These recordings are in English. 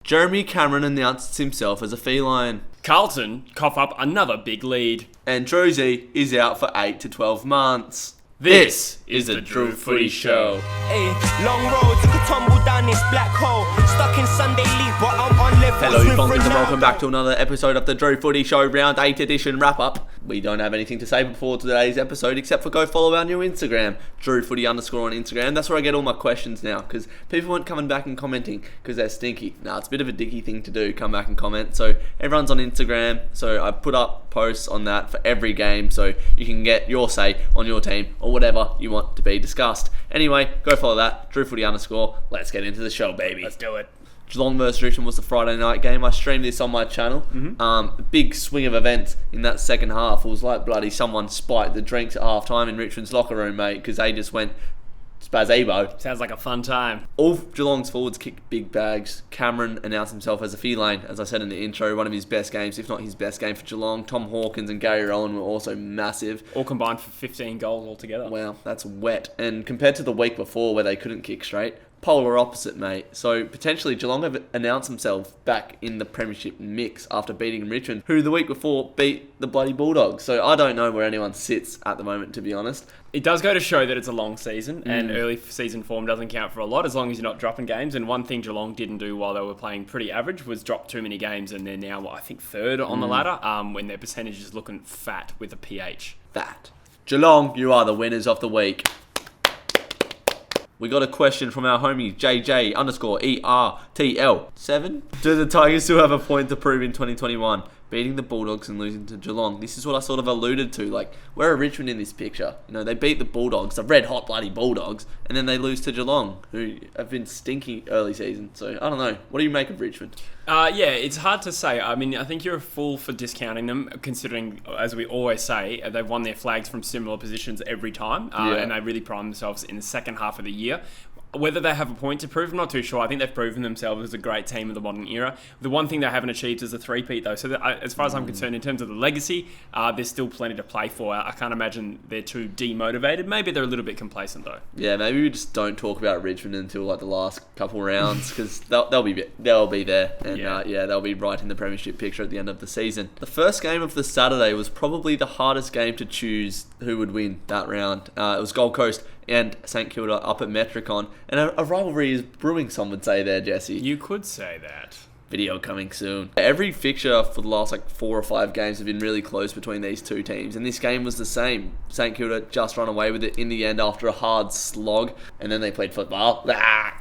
Jeremy Cameron announces himself as a feline. Carlton cough up another big lead. And Drewzy is out for 8 to 12 months. This is the DrewFooty Show. Hey, long road, took a tumble down this black hole. Stuck in Sunday league, but I'm on levels. Hello, you bonkers, and welcome back to another episode of the DrewFooty Show Round 8 edition wrap-up. We don't have anything to say before today's episode except for go follow our new Instagram, DrewFooty_ on Instagram. That's where I get all my questions now, because people weren't coming back and commenting because they're stinky. Nah, it's a bit of a dicky thing to do, come back and comment. So everyone's on Instagram, so I put up posts on that for every game, so you can get your say on your team or whatever you want to be discussed. Anyway, go follow that, DrewFooty_. Let's get into the show, baby. Let's do it. Geelong vs Richmond was the Friday night game. I streamed this on my channel. Big swing of events in that second half. It was like bloody someone spiked the drinks at half time in Richmond's locker room, mate, because they just went spazebo. Sounds like a fun time. All Geelong's forwards kicked big bags. Cameron announced himself as a feline, as I said in the intro, one of his best games, if not his best game for Geelong. Tom Hawkins and Gary Rohan were also massive. All combined for 15 goals altogether. Wow, that's wet. And compared to the week before where they couldn't kick straight, polar opposite, mate. So potentially Geelong have announced themselves back in the premiership mix after beating Richmond, who the week before beat the bloody Bulldogs. So I don't know where anyone sits at the moment, to be honest. It does go to show that it's a long season, and early season form doesn't count for a lot as long as you're not dropping games. And one thing Geelong didn't do while they were playing pretty average was drop too many games, and they're now, I think, third on the ladder, when their percentage is looking fat with a PH. Fat. Geelong, you are the winners of the week. We got a question from our homie JJ_ERTL7. Do the Tigers still have a point to prove in 2021? Beating the Bulldogs and losing to Geelong. This is what I sort of alluded to. Like, where are Richmond in this picture? You know, they beat the Bulldogs, the red hot bloody Bulldogs, and then they lose to Geelong, who have been stinky early season. So, I don't know. What do you make of Richmond? Yeah, it's hard to say. I mean, I think you're a fool for discounting them, considering, as we always say, they've won their flags from similar positions every time, and they really prime themselves in the second half of the year. Whether they have a point to prove, I'm not too sure. I think they've proven themselves as a great team of the modern era. The one thing they haven't achieved is a three-peat, though. So as far as I'm concerned, in terms of the legacy, there's still plenty to play for. I can't imagine they're too demotivated. Maybe they're a little bit complacent, though. Yeah, maybe we just don't talk about Richmond until like the last couple rounds, because they'll be there, and they'll be right in the premiership picture at the end of the season. The first game of the Saturday was probably the hardest game to choose who would win that round. It was Gold Coast and St Kilda up at Metricon, and a rivalry is brewing, some would say there, Jesse. You could say that. Video coming soon. Every fixture for the last 4 or 5 games have been really close between these two teams, and this game was the same. St Kilda just run away with it in the end after a hard slog, and then they played football.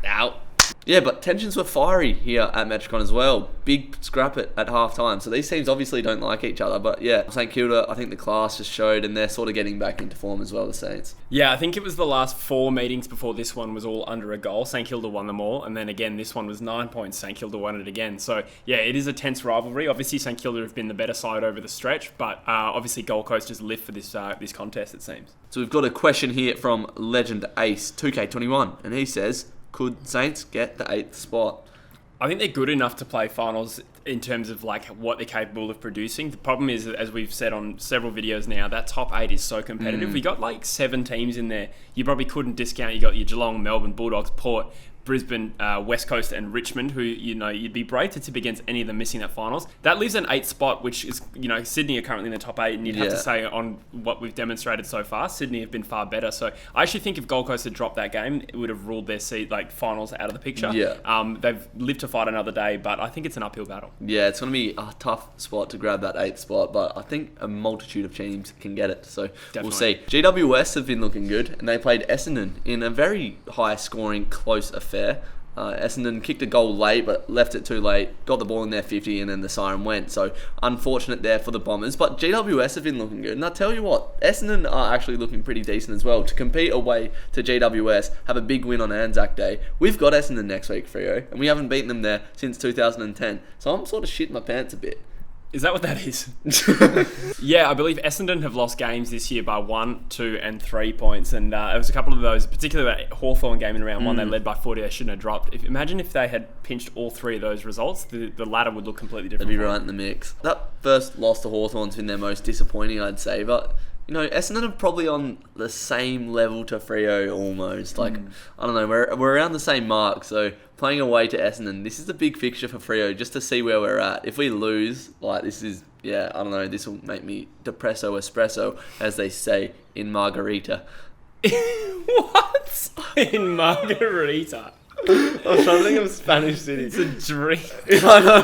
Out. Yeah, but tensions were fiery here at Metricon as well. Big scrap at half-time. So these teams obviously don't like each other. But yeah, St Kilda, I think the class just showed, and they're sort of getting back into form as well, the Saints. Yeah, I think it was the last 4 meetings before this one was all under a goal. St Kilda won them all. And then again, this one was 9 points. St Kilda won it again. So yeah, it is a tense rivalry. Obviously, St Kilda have been the better side over the stretch. But obviously, Gold Coast has lived for this contest, it seems. So we've got a question here from Legend Ace 2K21. And he says, could Saints get the 8th spot? I think they're good enough to play finals in terms of what they're capable of producing. The problem is, as we've said on several videos now, that top 8 is so competitive. We got 7 teams in there. You probably couldn't discount. You got your Geelong, Melbourne, Bulldogs, Port, Brisbane, West Coast and Richmond, who, you'd be brave to tip against any of them missing that finals. That leaves an 8th spot, which is, Sydney are currently in the top 8, and you'd have to say on what we've demonstrated so far, Sydney have been far better. So I actually think if Gold Coast had dropped that game, it would have ruled their finals out of the picture. Yeah. They've lived to fight another day, but I think it's an uphill battle. Yeah, it's going to be a tough spot to grab that 8th spot, but I think a multitude of teams can get it. So Definitely. We'll see. GWS have been looking good, and they played Essendon in a very high-scoring, close affair. Essendon kicked a goal late, but left it too late, got the ball in their 50, and then the siren went. So, unfortunate there for the Bombers. But GWS have been looking good. And I tell you what, Essendon are actually looking pretty decent as well. To compete away to GWS, have a big win on Anzac Day. We've got Essendon next week, Freo, and we haven't beaten them there since 2010. So, I'm sort of shitting my pants a bit. Is that what that is? Yeah, I believe Essendon have lost games this year by 1, 2 and 3 points, and it was a couple of those, particularly that Hawthorn game in round 1, they led by 40, they shouldn't have dropped. Imagine if they had pinched all 3 of those results, the ladder would look completely different. They'd be right in the mix. That first loss to Hawthorn's been their most disappointing, I'd say, but Essendon are probably on the same level to Freo almost. I don't know, we're around the same mark. So playing away to Essendon, this is a big fixture for Freo just to see where we're at. If we lose, this is, I don't know, this will make me depresso espresso, as they say in Margarita. What? In Margarita? I was trying to think of Spanish city. It's a dream. I know.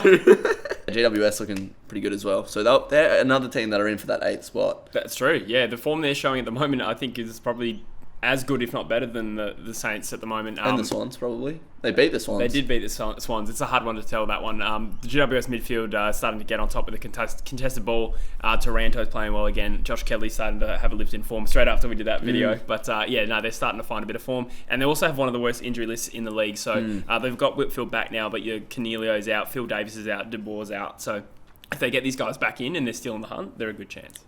GWS looking pretty good as well. So they're another team that are in for that 8th spot. That's true. Yeah, the form they're showing at the moment, I think, is probably as good, if not better, than the Saints at the moment. And the Swans, probably. They beat the Swans. They did beat the Swans. It's a hard one to tell, that one. The GWS midfield starting to get on top of the contested ball. Taranto's playing well again. Josh Kelly's starting to have a lift in form straight after we did that video. But they're starting to find a bit of form. And they also have one of the worst injury lists in the league. So they've got Whitfield back now, but your Cornelio's out, Phil Davis is out, De Boer's out. So if they get these guys back in and they're still in the hunt, they're a good chance.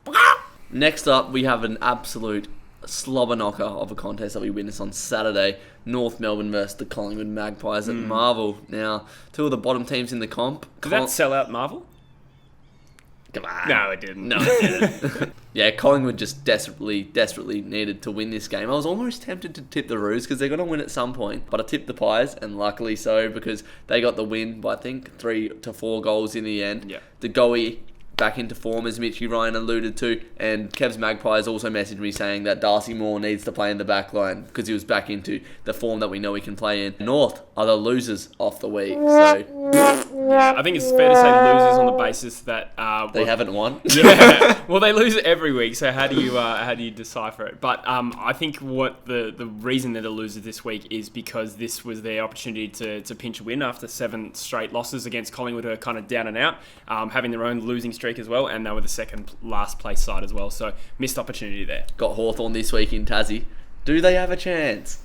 Next up, we have an absolute slobber knocker of a contest that we witnessed on Saturday. North Melbourne versus the Collingwood Magpies at Marvel. Now, two of the bottom teams in the comp. Did that sell out Marvel? Come on. No, it didn't. No, it didn't. Yeah, Collingwood just desperately needed to win this game. I was almost tempted to tip the Roos because they're going to win at some point. But I tipped the Pies, and luckily so, because they got the win by, I think, 3 to 4 goals in the end. Yeah. The Goey back into form, as Mitchie Ryan alluded to, and Kev's Magpies also messaged me saying that Darcy Moore needs to play in the back line because he was back into the form that we know he can play in. North are the losers of the week, so yeah, I think it's fair to say losers on the basis that they haven't won. Yeah, well, they lose every week, so how do you decipher it? But I think what the reason they're the losers this week is because this was their opportunity to pinch a win after 7 straight losses against Collingwood, who are kind of down and out, having their own losing streak as well, and they were the second last place side as well, so missed opportunity there. Got Hawthorn this week in Tassie. Do they have a chance?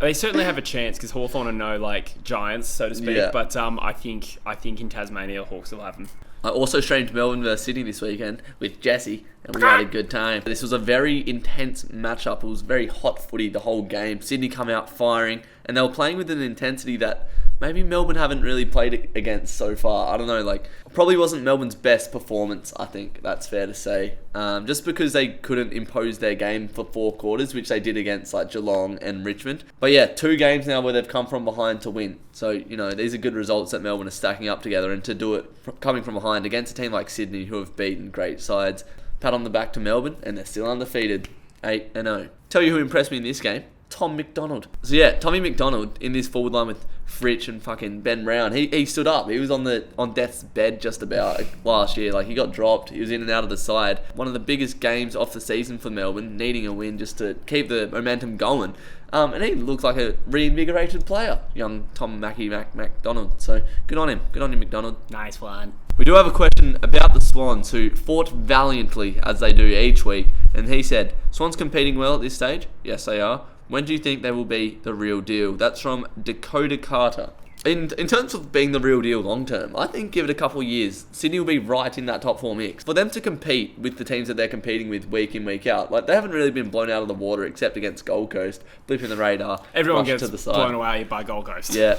They certainly have a chance because Hawthorn are no giants, so to speak. Yeah. But I think in Tasmania, Hawks will have them. I also streamed Melbourne versus Sydney this weekend with Jesse, and we had a good time. This was a very intense matchup. It was very hot footy the whole game. Sydney come out firing, and they were playing with an intensity that maybe Melbourne haven't really played against so far. I don't know, probably wasn't Melbourne's best performance, I think that's fair to say. Just because they couldn't impose their game for 4 quarters, which they did against Geelong and Richmond. But yeah, 2 games now where they've come from behind to win. So, these are good results that Melbourne are stacking up together, and to do it coming from behind against a team like Sydney, who have beaten great sides. Pat on the back to Melbourne, and they're still undefeated, 8-0. Tell you who impressed me in this game. Tom McDonald. So yeah, Tommy McDonald in this forward line with Fritsch and fucking Ben Brown. He stood up. He was on death's bed just about last year. He got dropped. He was in and out of the side. One of the biggest games off the season for Melbourne, needing a win just to keep the momentum going. And he looks like a reinvigorated player, young Tom McDonald. So good on him. Good on you, McDonald. Nice one. We do have a question about the Swans, who fought valiantly as they do each week. And he said, Swans competing well at this stage? Yes, they are. When do you think they will be the real deal? That's from Dakota Carter. In terms of being the real deal long term, I think give it a couple of years, Sydney will be right in that top 4 mix. For them to compete with the teams that they're competing with week in, week out, they haven't really been blown out of the water except against Gold Coast, blipping the radar. Everyone gets to the side. Blown away by Gold Coast. Yeah.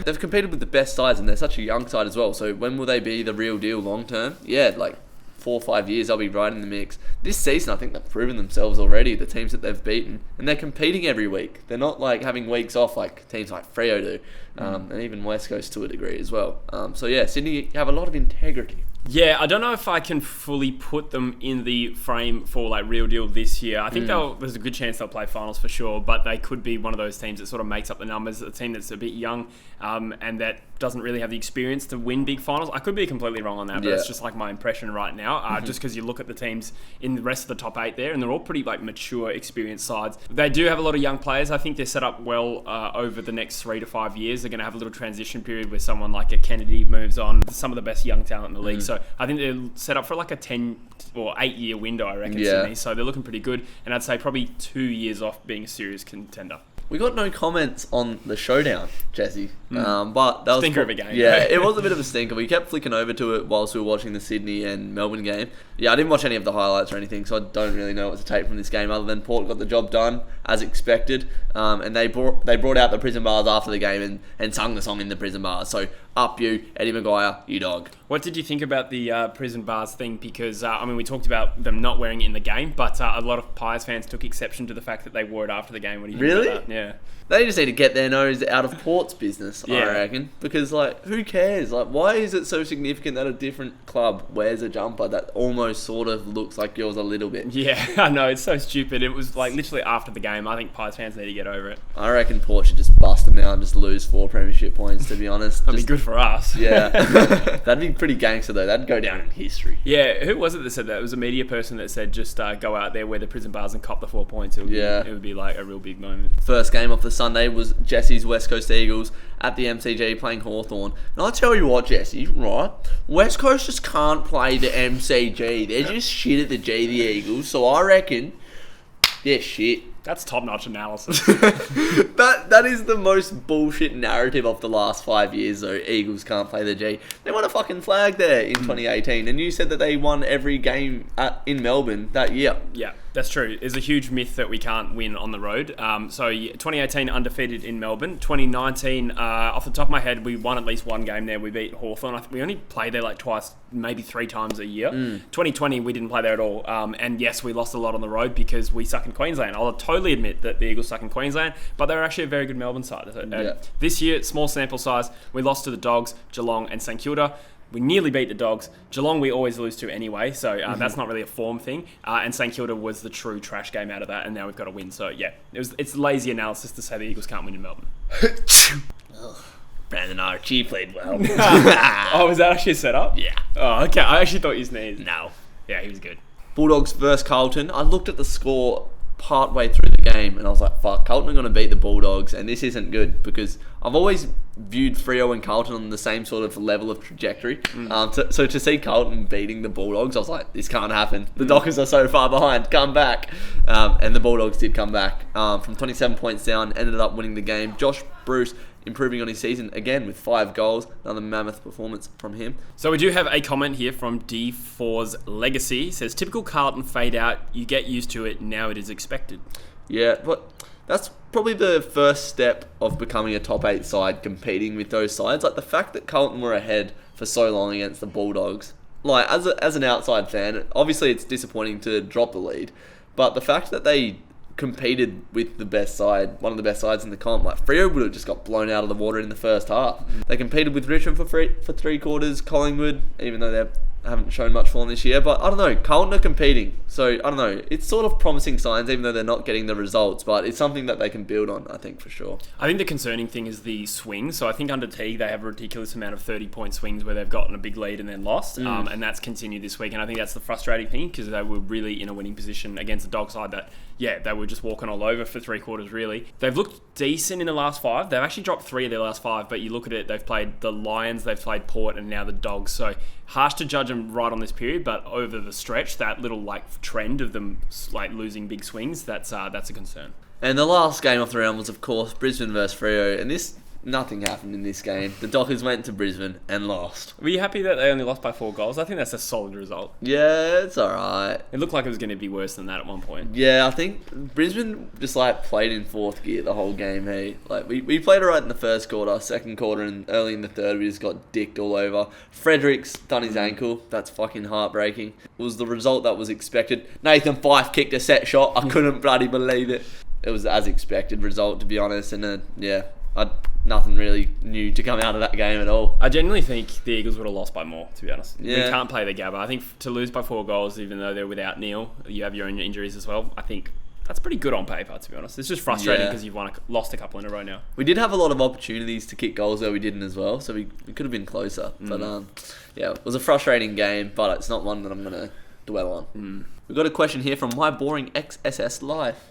They've competed with the best sides, and they're such a young side as well. So when will they be the real deal long term? Yeah, 4 or 5 years, they'll be right in the mix. This season, I think they've proven themselves already, the teams that they've beaten, and they're competing every week. They're not having weeks off like teams like Freo do, and even West Coast to a degree as well. So yeah, Sydney have a lot of integrity. Yeah, I don't know if I can fully put them in the frame for real deal this year. I think there's a good chance they'll play finals for sure, but they could be one of those teams that sort of makes up the numbers, a team that's a bit young and that doesn't really have the experience to win big finals. I could be completely wrong on that, but it's just my impression right now, just because you look at the teams in the rest of the top 8 there, and they're all pretty mature, experienced sides. They do have a lot of young players. I think they're set up well over the next 3 to 5 years. They're going to have a little transition period where someone like a Kennedy moves on, some of the best young talent in the league. So I think they're set up for a 10 or 8 year window, I reckon, Sydney. So they're looking pretty good, and I'd say probably 2 years off being a serious contender. We got no comments on the showdown, Jesse. But that was stinker of a game. Yeah, it was a bit of a stinker. We kept flicking over to it whilst we were watching the Sydney and Melbourne game. Yeah, I didn't watch any of the highlights or anything, so I don't really know what to take from this game other than Port got the job done as expected. And they brought out the prison bars after the game and sung the song in the prison bars. So up you, Eddie Maguire, you dog. What did you think about the prison bars thing? Because, we talked about them not wearing it in the game, but a lot of Pies fans took exception to the fact that they wore it after the game. What do you think about that? Yeah. They just need to get their nose out of Port's business, I reckon. Because, who cares? Why is it so significant that a different club wears a jumper that almost sort of looks like yours a little bit? Yeah, I know. It's so stupid. It was, literally after the game. I think Pies fans need to get over it. I reckon Port should just bust them now and just lose 4 premiership points, to be honest. That'd be good for us. Yeah. That'd be pretty gangster, though. That'd go down in history. Yeah, who was it that said that? It was a media person that said just go out there, wear the prison bars and cop the 4 points. It would be a real big moment. First game of the Sunday was Jesse's West Coast Eagles at the MCG playing Hawthorn. And I'll tell you what, Jesse, right? West Coast just can't play the MCG. They're just shit at the G, the Eagles. So I reckon they're shit. That's top-notch analysis. That is the most bullshit narrative of the last 5 years, though. Eagles can't play the G. They won a fucking flag there in 2018, and you said that they won every game in Melbourne that year. Yeah, that's true. It's a huge myth that we can't win on the road. 2018 undefeated in Melbourne. 2019, off the top of my head, we won at least one game there. We beat Hawthorn. I think we only played there twice, maybe 3 times a year. 2020, we didn't play there at all. And yes, we lost a lot on the road because we suck in Queensland. I'll totally admit that the Eagles suck in Queensland, but they're actually a very good Melbourne side. This year, small sample size, we lost to the Dogs, Geelong and St Kilda. We nearly beat the Dogs. Geelong we always lose to anyway, so that's not really a form thing. And St Kilda was the true trash game out of that, and now we've got to win. So yeah, it's lazy analysis to say the Eagles can't win in Melbourne. Brandon Archie played well. Oh, was that actually a setup? Yeah. Oh, okay. I actually thought you sneezed. No. Yeah, he was good. Bulldogs versus Carlton. I looked at the score part way through the game and I was like, fuck, Carlton are going to beat the Bulldogs, and this isn't good because I've always viewed Freo and Carlton on the same sort of level of trajectory. So to see Carlton beating the Bulldogs, I was like, this can't happen. The Dockers are so far behind. Come back. And the Bulldogs did come back. From 27 points down, ended up winning the game. Josh Bruce improving on his season again with 5 goals. Another mammoth performance from him. So we do have a comment here from D4's Legacy. He says, typical Carlton fade out. You get used to it. Now it is expected. Yeah, but that's probably the first step of becoming a top 8 side, competing with those sides. The fact that Carlton were ahead for so long against the Bulldogs, as an outside fan, obviously it's disappointing to drop the lead, but the fact that they competed with the best side, one of the best sides in the comp, Freo would have just got blown out of the water in the first half. They competed with Richmond for 3 quarters, Collingwood, even though they haven't shown much form this year, but I don't know, Carlton are competing, so I don't know, it's sort of promising signs even though they're not getting the results, but it's something that they can build on, I think, for sure. I think the concerning thing is the swings. So I think under Teague they have a ridiculous amount of 30-point swings where they've gotten a big lead and then lost, and that's continued this week, and I think that's the frustrating thing because they were really in a winning position against a dog side that, they were just walking all over for 3 quarters, really. They've looked decent in the last 5. They've actually dropped 3 of their last 5, but you look at it, they've played the Lions, they've played Port, and now the Dogs. So harsh to judge them right on this period, but over the stretch, that little trend of them losing big swings, that's a concern. And the last game of the round was, of course, Brisbane versus Freo, and nothing happened in this game. The Dockers went to Brisbane and lost. Were you happy that they only lost by 4 goals? I think that's a solid result. Yeah, it's alright. It looked like it was going to be worse than that at one point. Yeah, I think Brisbane just played in 4th gear the whole game, hey. We played alright in the first quarter, second quarter, and early in the third we just got dicked all over. Frederick's done his ankle. That's fucking heartbreaking. It was the result that was expected. Nathan Fyfe kicked a set shot. I couldn't bloody believe it. It was as expected result, to be honest, and nothing really new to come out of that game at all. I genuinely think the Eagles would have lost by more, to be honest. Yeah. We can't play the Gabba. I think to lose by 4 goals, even though they're without Neil, you have your own injuries as well. I think that's pretty good on paper, to be honest. It's just frustrating because you've lost a couple in a row now. We did have a lot of opportunities to kick goals where we didn't as well, so we could have been closer. But it was a frustrating game, but it's not one that I'm going to dwell on. We've got a question here from My Boring XSS Life.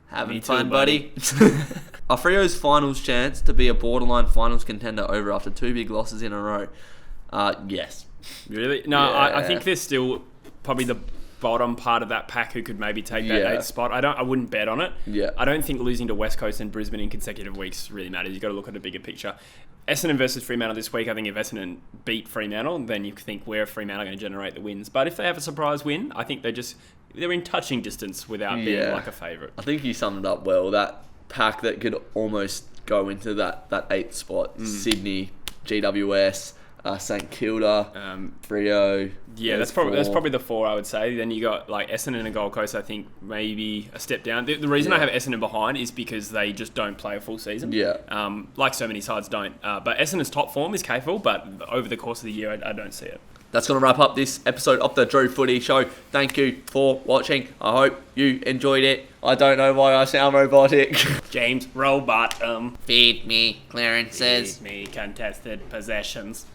Having fun, buddy. Are Freo's finals chance to be a borderline finals contender over after 2 big losses in a row? Yes. Really? No, yeah. I think they're still probably the bottom part of that pack who could maybe take that 8th spot. I wouldn't bet on it. Yeah. I don't think losing to West Coast and Brisbane in consecutive weeks really matters. You've got to look at a bigger picture. Essendon versus Fremantle this week, I think if Essendon beat Fremantle, then you think where Fremantle going to generate the wins. But if they have a surprise win, I think they're in touching distance without being a favourite. I think you summed it up well. That pack that could almost go into that 8th spot. Sydney, GWS, St Kilda, Freo. Yeah, that's probably the 4 I would say. Then you got like Essendon and Gold Coast. I think maybe a step down. The reason I have Essendon behind is because they just don't play a full season. Yeah. Like so many sides don't. But Essendon's top form is capable, but over the course of the year, I don't see it. That's going to wrap up this episode of the DrewFooty Show. Thank you for watching. I hope you enjoyed it. I don't know why I sound robotic. James Robot. Feed me clearances. Feed me contested possessions.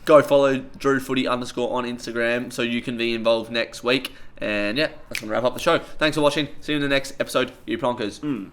Go follow DrewFooty_ on Instagram so you can be involved next week. And yeah, that's going to wrap up the show. Thanks for watching. See you in the next episode. You Pronkers.